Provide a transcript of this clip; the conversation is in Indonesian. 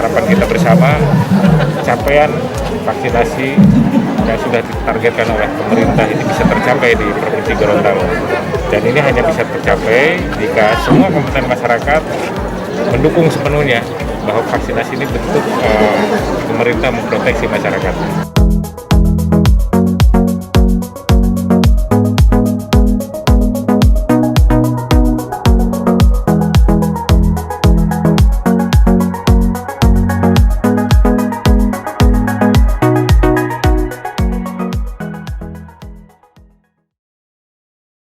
harapan kita bersama capaian vaksinasi yang sudah ditargetkan oleh pemerintah ini bisa tercapai di Provinsi Gorontalo. Dan ini hanya bisa tercapai jika semua komponen masyarakat mendukung sepenuhnya bahwa vaksinasi ini bentuk pemerintah memproteksi masyarakat.